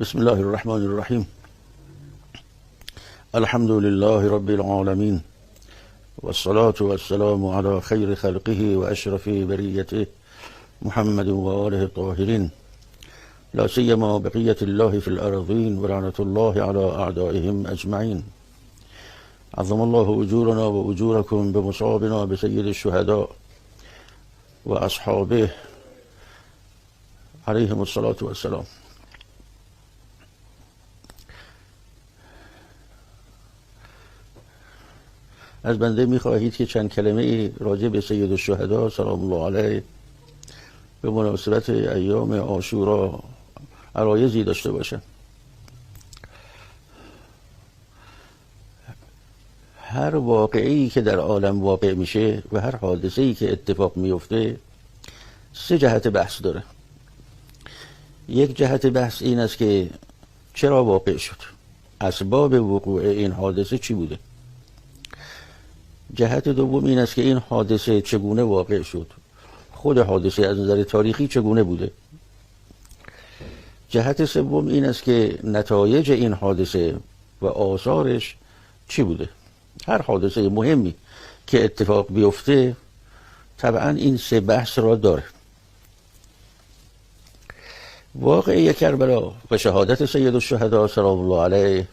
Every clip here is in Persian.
بسم الله الرحمن الرحیم. الحمد لله رب العالمین والصلاة والسلام على خیر خلقه و اشرف بریته محمد و آله الطاهرین، لا سیما بقیة الله في الارضین و لعنة الله على اعدائهم اجمعین. عظم الله اجورنا و اجورکم بمصابنا بسید الشهداء و اصحابه علیهم الصلاة والسلام. از بنده می‌خواهید که چند کلمه راجع به سید الشهداء سلام الله علیه به مناسبت ایام عاشورا عرایضی داشته باشم. هر واقعی که در عالم واقع میشه و هر حادثه‌ای که اتفاق میفته سه جهت بحث داره. یک جهت بحث این است که چرا واقع شد، اسباب وقوع این حادثه چی بوده. جهت دوم این است که این حادثه چگونه واقع شد، خود حادثه از نظر تاریخی چگونه بوده. جهت سوم این است که نتایج این حادثه و آثارش چی بوده. هر حادثه مهمی که اتفاق بیفته طبعا این سه بحث را داره. واقعه کربلا و شهادت سید الشهداء سلام الله علیه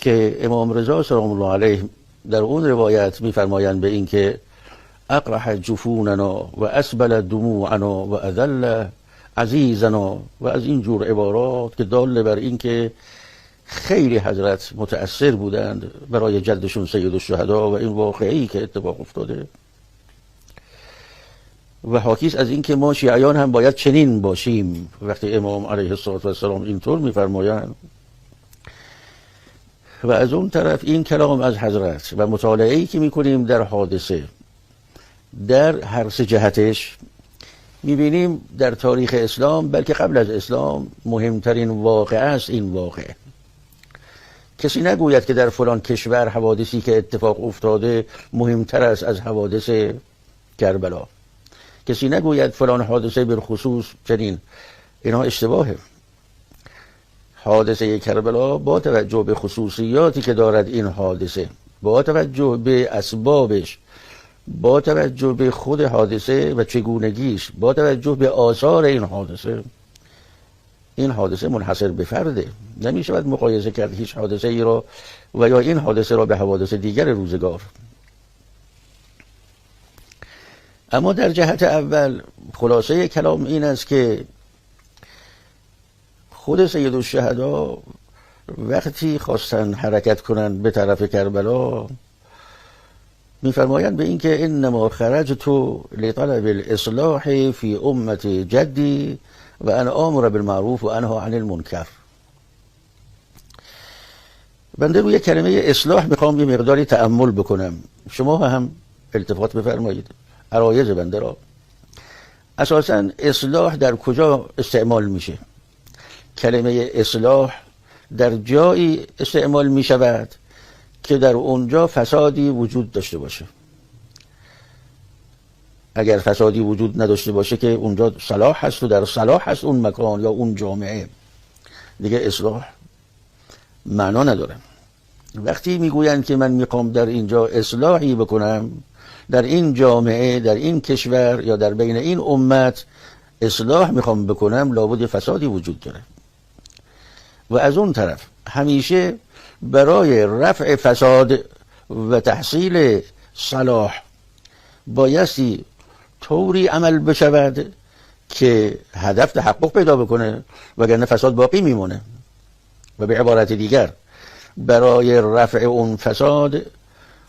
که امام رضا سلام الله علیه در اون روایت می‌فرمایند به این که اقرح جفوننا و اسبل دموعنا و اذل عزیزنا و از این جور عبارات که دال بر این که خیلی حضرت متأثر بودند برای جدشون سید الشهداء و این واقعی که اتفاق افتاده و حاکیست از این که ما شیعیان هم باید چنین باشیم. وقتی امام علیه السلام اینطور می‌فرمایند و از اون طرف این کلام از حضرت و مطالعه‌ای که می‌کنیم در حادثه در هر سه جهتش می‌بینیم در تاریخ اسلام بلکه قبل از اسلام مهمترین واقعه است. این واقعه کسی نگوید که در فلان کشور حوادثی که اتفاق افتاده مهمتر است از حوادث کربلا. کسی نگوید فلان حادثه بالخصوص چنین. اینا اشتباهه. حادثه کربلا با توجه به خصوصیاتی که دارد این حادثه، با توجه به اسبابش، با توجه به خود حادثه و چگونگیش، با توجه به آثار این حادثه منحصر به فرده. نمیشود مقایسه کرد هیچ حادثه ای را و یا این حادثه را به حوادث دیگر روزگار. اما در جهت اول خلاصه کلام این است که خود سید الشهداء وقتی خواستن حرکت کنند به طرف کربلا میفرمایند به این که انما خرجت لطلب الاصلاح فی امت جدی و انا آمر بالمعروف و انها عن المنکر. بنده روی کلمه اصلاح میخوام یه مقداری تأمل بکنم، شما هم التفات بفرمایید عرایض بنده را. اساساً اصلاح در کجا استعمال میشه؟ کلمه اصلاح در جایی استعمال می شود که در اونجا فسادی وجود داشته باشه. اگر فسادی وجود نداشته باشه که اونجا صلاح هست و در صلاح هست اون مکان یا اون جامعه، دیگه اصلاح معنا نداره. وقتی میگویند که من میخوام در اینجا اصلاحی بکنم، در این جامعه، در این کشور یا در بین این امت اصلاح میخوام بکنم، لابد فسادی وجود داره. و از اون طرف همیشه برای رفع فساد و تحصیل صلاح بایستی طوری عمل بشود که هدف تحقق پیدا بکنه وگرنه فساد باقی میمونه. و به عبارت دیگر برای رفع اون فساد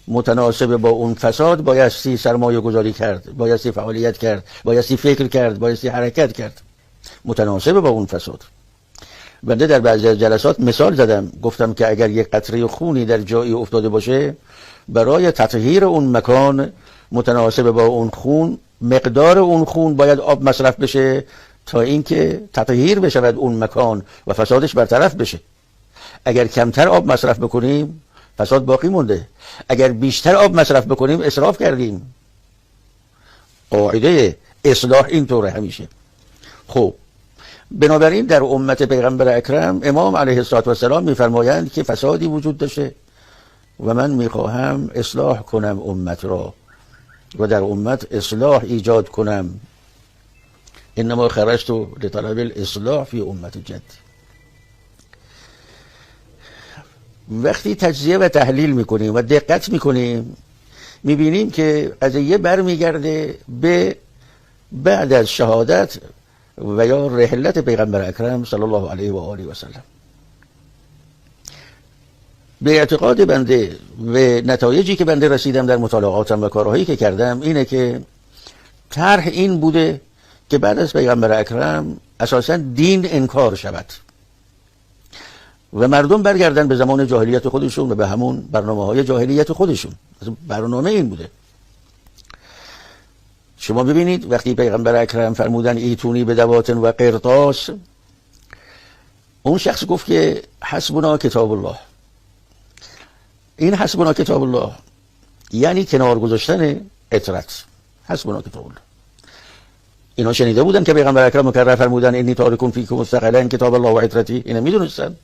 متناسب با اون فساد بایستی سرمایه گذاری کرد، بایستی فعالیت کرد، بایستی فکر کرد، بایستی حرکت کرد متناسب با اون فساد. بنده در بعضی از جلسات مثال زدم، گفتم که اگر یک قطره خونی در جایی افتاده باشه، برای تطهیر اون مکان متناسب با اون خون مقدار اون خون باید آب مصرف بشه تا اینکه تطهیر بشود اون مکان و فسادش برطرف بشه. اگر کمتر آب مصرف بکنیم فساد باقی مونده، اگر بیشتر آب مصرف بکنیم اسراف کردیم. قاعده اصلاح اینطوره همیشه. خب بنابراین در امت پیغمبر اکرم امام علیه السلام میفرمایند که فسادی وجود داشته و من میخواهم اصلاح کنم امت را و در امت اصلاح ایجاد کنم. انما خرجت لطلب الاصلاح فی امت جدی. وقتی تجزیه و تحلیل میکنیم و دقت میکنیم میبینیم که قضیه برمیگرده به بعد از شهادت و یا رحلت پیغمبر اکرم صلی الله علیه و آله و سلم. به اعتقاد بنده و نتایجی که بنده رسیدم در مطالعاتم و کارهایی که کردم اینه که طرح این بوده که بعد از پیغمبر اکرم اساساً دین انکار شود و مردم برگردن به زمان جاهلیت خودشون و به همون برنامه‌های جاهلیت خودشون. برنامه این بوده. شما ببینید وقتی پیغمبر اکرم فرمودن ایتونی به دواتن و قرطاس، اون شخص گفت که حسبنا کتاب الله. این حسبنا کتاب الله یعنی کنار گذاشتن اطرت. حسبنا کتاب الله. اینا شنیده بودن که پیغمبر اکرم مکرر فرمودن انی تارکون فیکم مستقلا کتاب الله و عترتی. اینا میدونستن.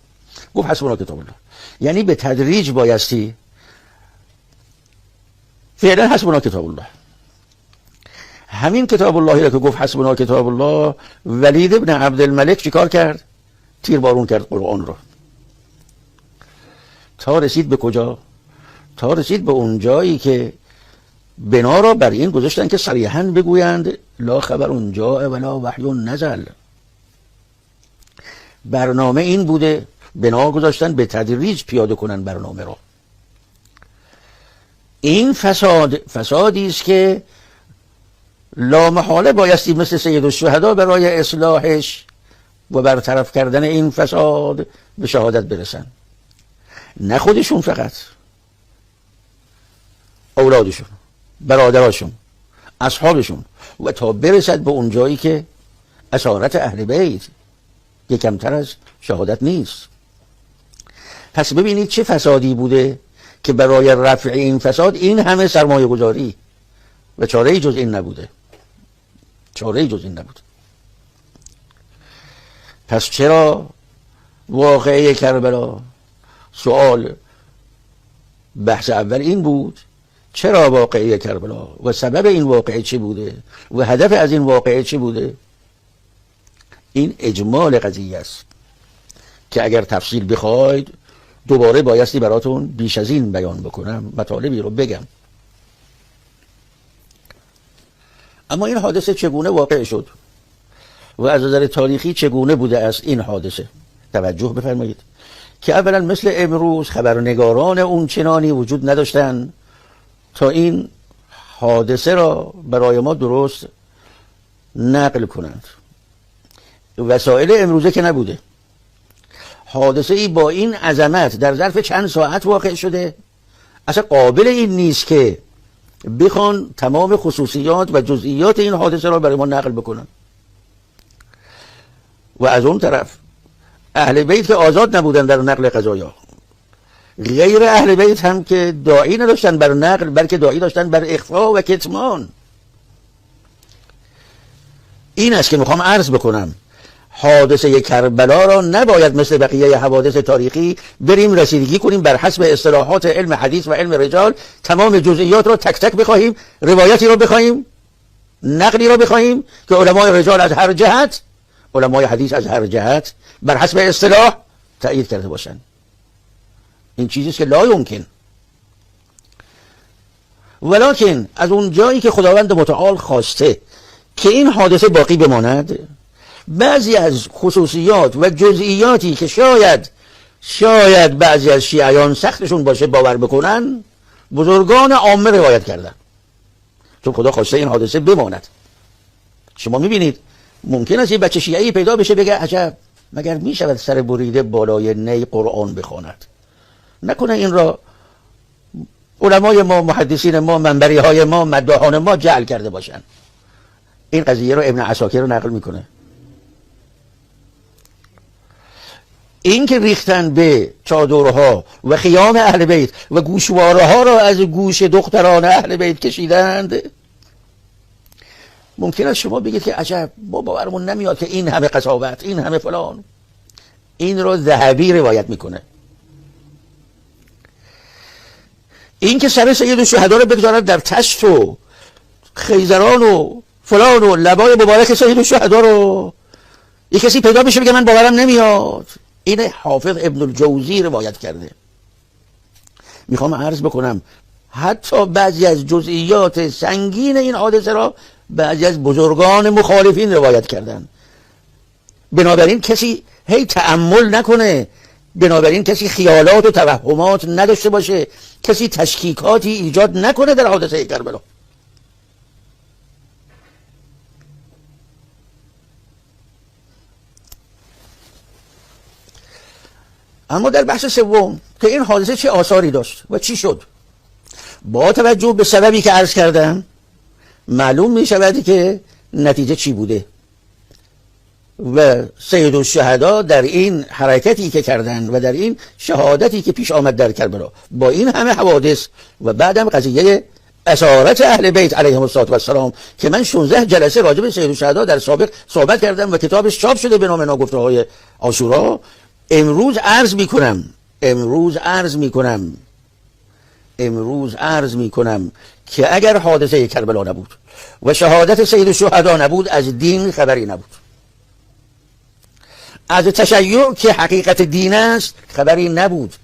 گفت حسبنا کتاب الله یعنی به تدریج بایستی فعلا حسبنا کتاب الله. همین کتاب اللهی را که گفت حسبنا کتاب الله، ولید ابن عبدالملک چیکار کرد؟ تیربارون کرد قرآن را. تا رسید به کجا؟ تا رسید به اون جایی که بنا را بر این گذاشتن که صریحاً بگویند لا خبر جاء ولا وحی نزل. برنامه این بوده، بنا گذاشتن به تدریج پیاده کنن برنامه را. این فسادی است که لا محاله بایستی مثل سید الشهدا برای اصلاحش و برطرف کردن این فساد به شهادت برسن. نه خودشون فقط، اولادشون، برادراشون، اصحابشون، و تا برسد به اون جایی که اسارت اهل بیت که کمتر از شهادت نیست. پس ببینید چه فسادی بوده که برای رفع این فساد این همه سرمایه گذاری و چاره‌ای جز این نبوده. چاره‌ای جز این نبود. پس چرا واقعه کربلا؟ سوال بحث اول این بود چرا واقعه کربلا و سبب این واقعه چی بوده و هدف از این واقعه چی بوده. این اجمال قضیه است که اگر تفصیل بخواید دوباره بایستی براتون بیش از این بیان بکنم، مطالبی رو بگم. اما این حادثه چگونه واقع شد و از نظر تاریخی چگونه بوده است این حادثه؟ توجه بفرمایید که اولا مثل امروز خبرنگاران اون چنانی وجود نداشتن تا این حادثه را برای ما درست نقل کنند. وسایل امروزه که نبوده. حادثه ای با این عظمت در ظرف چند ساعت واقع شده، اصلا قابل این نیست که بخوان تمام خصوصیات و جزئیات این حادثه را برای ما نقل بکنن. و از اون طرف اهل بیت که آزاد نبودن در نقل قضایا، غیر اهل بیت هم که داعی نداشتن بر نقل بلکه داعی داشتن بر اخفا و کتمان. این است که میخوام عرض بکنم حادثه کربلا را نباید مثل بقیه حوادث تاریخی بریم رسیدگی کنیم بر حسب اصطلاحات علم حدیث و علم رجال، تمام جزئیات را تک تک بخواهیم، روایتی را بخواهیم، نقلی را بخواهیم که علمای رجال از هر جهت، علمای حدیث از هر جهت بر حسب اصطلاح تأیید کرده باشند. این چیزی است که لا یمکن. ولکن از اون جایی که خداوند متعال خواسته که این حادثه باقی بماند، بعضی از خصوصیات و جزئیاتی که شاید بعضی از شیعیان سختشون باشه باور بکنن، بزرگان عامه روایت کردن، چون خدا خواسته این حادثه بماند. شما میبینید ممکن است یه بچه شیعی پیدا بشه بگه عجب مگر میشود سر بریده بالای نی قرآن بخواند؟ نکنه این را علمای ما، محدثین ما، منبری های ما، مداحان ما جعل کرده باشن. این قضیه رو ابن عساکر رو نقل میکنه. این که ریختن به چادرها و خیام اهل بیت و گوشواره ها را از گوش دختران اهل بیت کشیدند، ممکن است شما بگید که عجب ما باورمون نمیاد که این همه قساوت، این همه فلان. این رو ذهبی روایت میکنه. این که سر سید الشهدا رو بگذارد در تشت و خیزران و فلان و لبای مبارک سید الشهدا رو یک کسی پیدا بشه بگه من باورم نمیاد. این حافظ ابن الجوزی روایت کرده. میخوام عرض بکنم حتی بعضی از جزئیات سنگین این حادثه را بعضی از بزرگان مخالفین روایت کردن. بنابراین کسی هی تأمل نکنه، بنابراین کسی خیالات و توهمات نداشته باشه، کسی تشکیکاتی ایجاد نکنه در حادثه کربلا. اما در بحث سوم که این حادثه چه آثاری داشت و چی شد، با توجه به سببی که عرض کردم معلوم می شود که نتیجه چی بوده و سید الشهدا در این حرکتی که کردن و در این شهادتی که پیش آمد در کربلا با این همه حوادث و بعدم قضیه اسارت اهل بیت علیهم السلام که من 16 جلسه راجع به سید الشهدا در سابق صحبت کردم و کتابش چاپ شده به نام ناگفته‌های عاشورا. امروز عرض میکنم که اگر حادثه کربلا نبود و شهادت سید الشهدا نبود از دین خبری نبود، از تشیع که حقیقت دین است خبری نبود.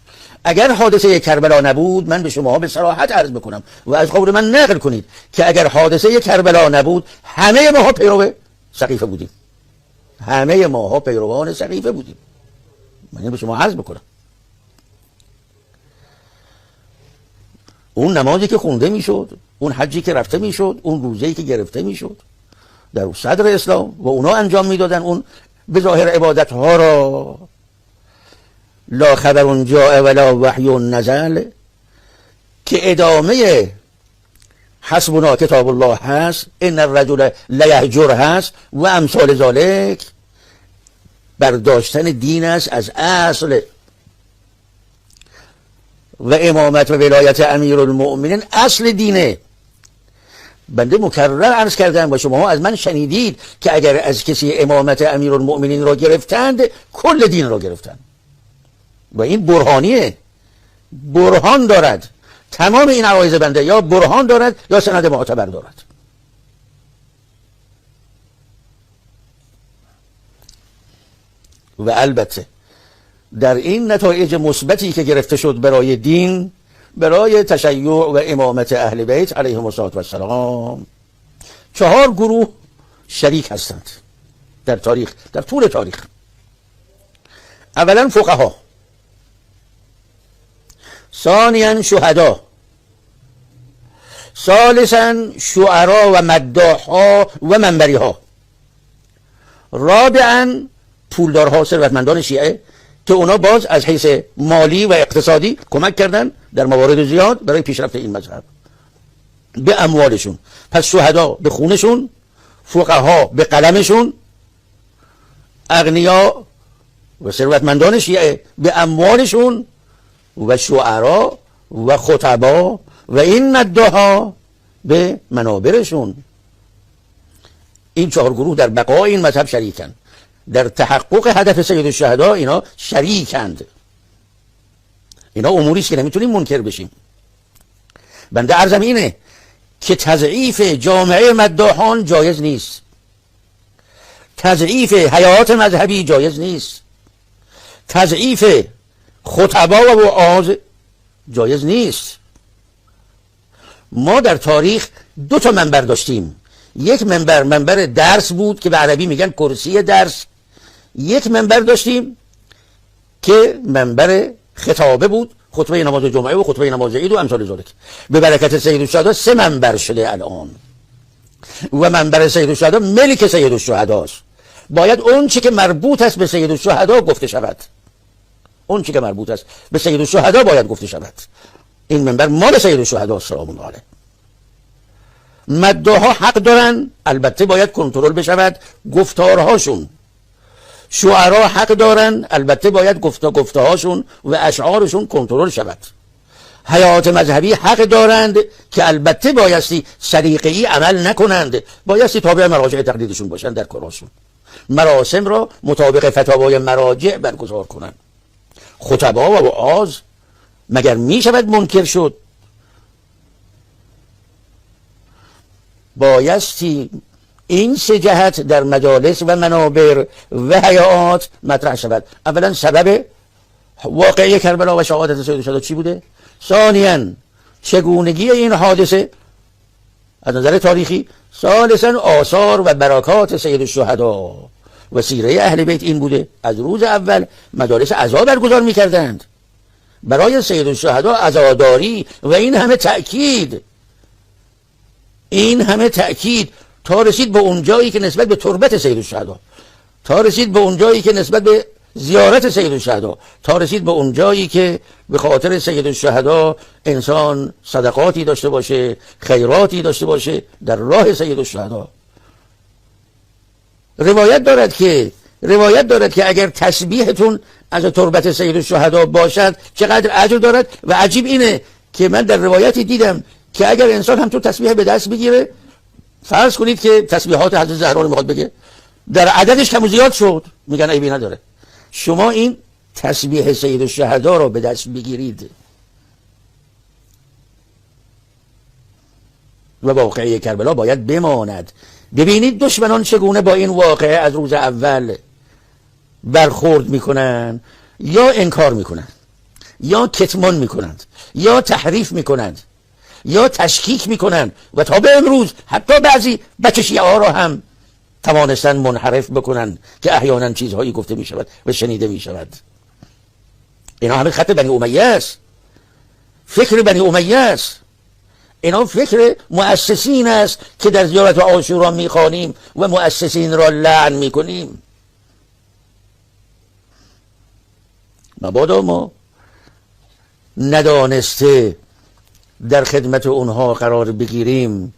اگر حادثه کربلا نبود من به شما به صراحت عرض بکنم و از قول من نقل کنید که اگر حادثه کربلا نبود همه ما پیرو سقیفه بودیم، همه ما پیروان سقیفه بودیم. من به شما عرض بکنم اون نمازی که خونده میشد، اون حجی که رفته میشد، اون روزه‌ای که گرفته میشد در صدر اسلام و اونا انجام میدادن اون به ظاهر عبادت ها را، لا خبر جاء ولا وحی نزل، که ادامه حسبنا کتاب الله هست، ان الرجل لیهجر هست و امثال ذالک، برداشتن دین است از اصل. و امامت و ولایت امیرالمؤمنین اصل دینه. بنده مکرر عرض کردم و شما از من شنیدید که اگر از کسی امامت امیرالمؤمنین را گرفتند کل دین را گرفتند و این برهانیه، برهان دارد. تمام این عوایز بنده یا برهان دارد یا سند معتبر دارد. و البته در این نتایج مثبتی که گرفته شد برای دین، برای تشیع و امامت اهل بیت علیهم السلام، 4 گروه شریک هستند در تاریخ، در طول تاریخ. اولا فقها، ثانیا شهدا، ثالثا شعرا و مداحها و منبریها، رابعا پولدارها، ثروتمندان شیعه که اونا باز از حیث مالی و اقتصادی کمک کردن در موارد زیاد برای پیشرفت این مذهب به اموالشون. پس شهدا به خونشون، فقها به قلمشون، اغنیا و ثروتمندان شیعه به اموالشون و شعرا و خطبا و این مداحا به منابرشون. این 4 گروه در بقای این مذهب شریکن، در تحقق هدف سید الشهدا اینا شریکند. اینا اموری است که نمیتونیم منکر بشیم. بنده عرضم اینه که تضعیف جامعه مداحان جایز نیست، تضعیف حیات مذهبی جایز نیست، تضعیف خطبا و وعاظ جایز نیست. ما در تاریخ 2 تا منبر داشتیم. یک منبر درس بود که به عربی میگن کرسی درس. یک منبر داشتیم که منبر خطابه بود، خطبه نماز جمعه و خطبه نماز عید و امثال ذالک. به برکت سید الشهدا 3 منبر شده الان و منبر سید الشهدا ملک سید الشهداست. باید اون چی که مربوط است به سید الشهدا گفته شود، اون چی که مربوط است به سید الشهدا باید گفته شود. این منبر مال سید الشهدا سلام الله علیه. مداحا حق دارن، البته باید کنترل بشود گفتارهاشون. شعرا حق دارن، البته باید گفته‌هاشون و اشعارشون کنترل شود. حیات مذهبی حق دارند که البته بایستی سلیقه‌ای عمل نکنند، بایستی تابع مراجع تقلیدشون باشند در کاراشون، مراسم را مطابق فتاوای مراجع برگزار کنند. خطبا و وعاظ مگر می شود منکر شد؟ بایستی این سه جهت در مجالس و منابر و هیئات مطرح شود. اولا سبب واقعه کربلا و شهادت سید الشهدا چی بوده؟ ثانیاً چگونگی این حادثه از نظر تاریخی. ثالثاً آثار و برکات سید الشهدا و سیره اهل بیت این بوده از روز اول مجالس عزا برگزار می‌کردند برای سید الشهدا، عزاداری و این همه تأکید تا رسید به اون جایی که نسبت به تربت سید الشهدا، تا رسید به اون جایی که نسبت به زیارت سید الشهدا، تا رسید به اون جایی که به خاطر سید الشهدا انسان صدقاتی داشته باشه، خیراتی داشته باشه در راه سید الشهدا. روایت دارد که اگر تسبیحتون از تربت سید الشهدا باشد چقدر اجر دارد. و عجیب اینه که من در روایتی دیدم که اگر انسان هم تو تسبیح به دست بگیره، فرض کنید که تسبیحات حضرت زهرا رو میخواد بگه، در عددش کم و زیاد شد، میگن عیبی نداره. شما این تسبیح سید الشهدا رو به دست بگیرید و واقعه کربلا باید بماند. ببینید دشمنان چگونه با این واقعه از روز اول برخورد میکنن، یا انکار میکنن، یا کتمان میکنند، یا تحریف میکنند، یا تشکیک میکنند و تا به امروز حتی بعضی بچه شیعه ها را هم توانستن منحرف بکنن که احیانا چیزهایی گفته میشود و شنیده میشود. اینا همه خط بنی امیه است، فکر بنی امیه است، اینا فکر مؤسسین است که در زیارت عاشورا میخوانیم و مؤسسین را لعن میکنیم. مبادا ما ندانسته در خدمت اونها قرار بگیریم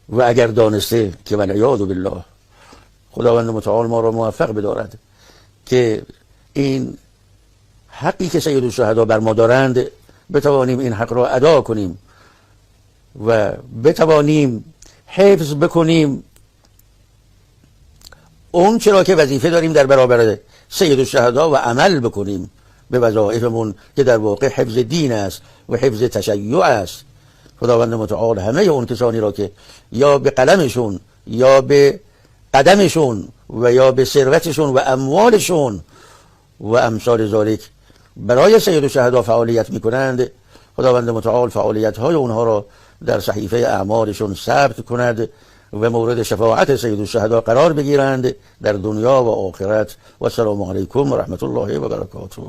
و اگر دانسته که والعیاذ بالله خداوند متعال ما را موفق بدارد که این حقی که سید الشهدا بر ما دارند بتوانیم این حق را ادا کنیم و بتوانیم حفظ بکنیم اون چرا که وظیفه داریم در برابر سید الشهدا و عمل بکنیم به وظایفمون که در واقع حفظ دین است و حفظ تشیع است. خداوند متعال همه اون کسانی را که یا به قلمشون یا به قدمشون و یا به ثروتشون و اموالشون و امثال ذالک برای سید الشهدا فعالیت میکنند، خداوند متعال فعالیت های اونها را در صحیفه اعمالشون ثبت کند و مورد شفاعت سید الشهدا قرار بگیرند در دنیا و آخرت. و السلام علیکم و رحمت الله و برکاته.